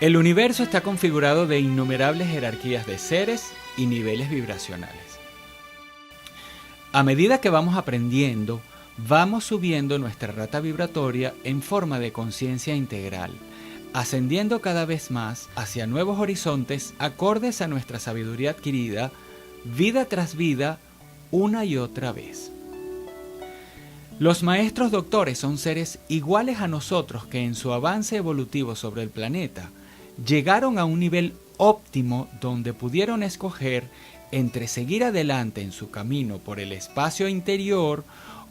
El universo está configurado de innumerables jerarquías de seres y niveles vibracionales. A medida que vamos aprendiendo, vamos subiendo nuestra rata vibratoria en forma de conciencia integral, ascendiendo cada vez más hacia nuevos horizontes acordes a nuestra sabiduría adquirida, vida tras vida, una y otra vez. Los maestros doctores son seres iguales a nosotros que en su avance evolutivo sobre el planeta llegaron a un nivel óptimo donde pudieron escoger entre seguir adelante en su camino por el espacio interior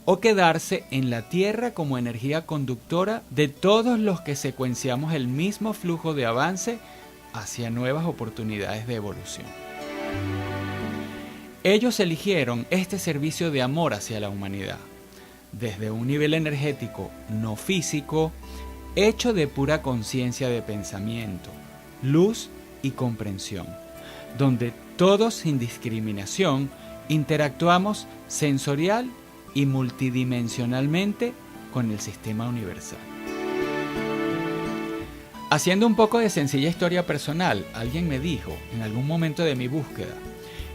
o quedarse en la Tierra como energía conductora de todos los que secuenciamos el mismo flujo de avance hacia nuevas oportunidades de evolución. Ellos eligieron este servicio de amor hacia la humanidad, desde un nivel energético no físico, hecho de pura conciencia de pensamiento, luz y comprensión, donde todos sin discriminación interactuamos sensorial y multidimensionalmente con el sistema universal. Haciendo un poco de sencilla historia personal, alguien me dijo en algún momento de mi búsqueda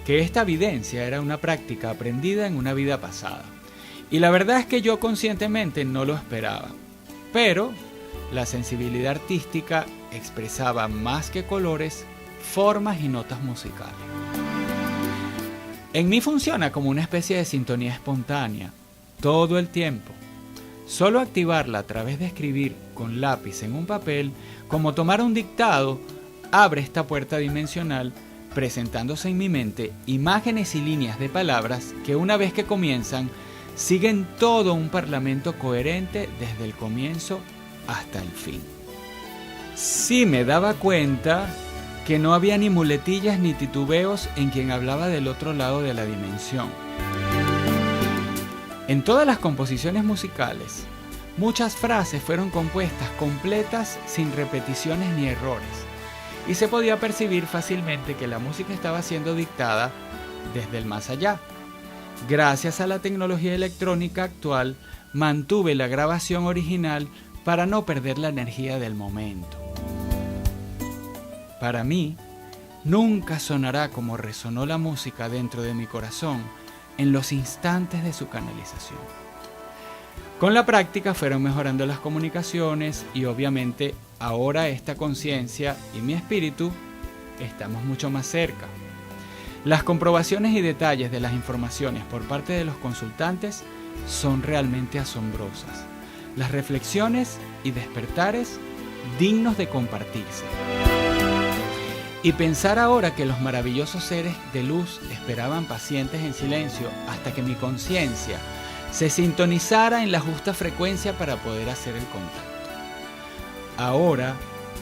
que esta evidencia era una práctica aprendida en una vida pasada. Y la verdad es que yo conscientemente no lo esperaba, pero la sensibilidad artística expresaba más que colores, formas y notas musicales. En mí funciona como una especie de sintonía espontánea, todo el tiempo. Solo activarla a través de escribir con lápiz en un papel, como tomar un dictado, abre esta puerta dimensional, presentándose en mi mente imágenes y líneas de palabras que una vez que comienzan, siguen todo un parlamento coherente desde el comienzo hasta el fin. Sí me daba cuenta que no había ni muletillas ni titubeos en quien hablaba del otro lado de la dimensión. En todas las composiciones musicales, muchas frases fueron compuestas completas sin repeticiones ni errores, y se podía percibir fácilmente que la música estaba siendo dictada desde el más allá. Gracias a la tecnología electrónica actual, mantuve la grabación original para no perder la energía del momento. Para mí, nunca sonará como resonó la música dentro de mi corazón en los instantes de su canalización. Con la práctica fueron mejorando las comunicaciones y obviamente ahora esta conciencia y mi espíritu estamos mucho más cerca. Las comprobaciones y detalles de las informaciones por parte de los consultantes son realmente asombrosas. Las reflexiones y despertares dignos de compartirse. Y pensar ahora que los maravillosos seres de luz esperaban pacientes en silencio hasta que mi conciencia se sintonizara en la justa frecuencia para poder hacer el contacto. Ahora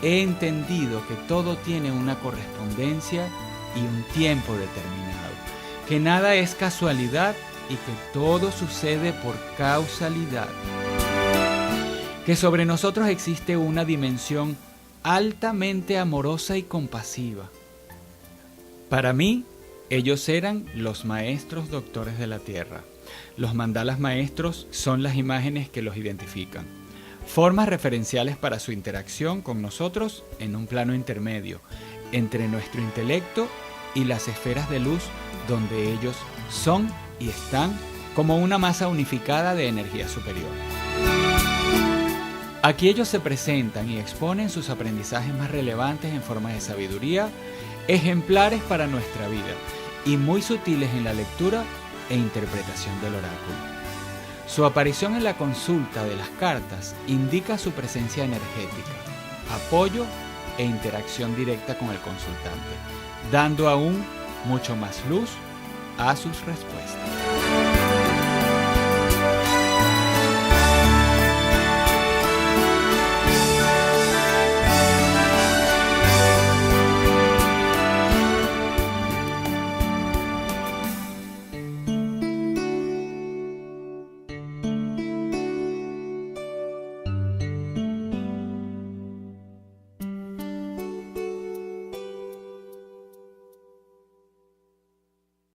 he entendido que todo tiene una correspondencia y un tiempo determinado, que nada es casualidad y que todo sucede por causalidad, que sobre nosotros existe una dimensión altamente amorosa y compasiva. Para mí, ellos eran los maestros doctores de la Tierra. Los mandalas maestros son las imágenes que los identifican, formas referenciales para su interacción con nosotros en un plano intermedio, entre nuestro intelecto y las esferas de luz donde ellos son y están como una masa unificada de energía superior. Aquí ellos se presentan y exponen sus aprendizajes más relevantes en forma de sabiduría, ejemplares para nuestra vida y muy sutiles en la lectura e interpretación del oráculo. Su aparición en la consulta de las cartas indica su presencia energética, apoyo e interacción directa con el consultante, dando aún mucho más luz a sus respuestas.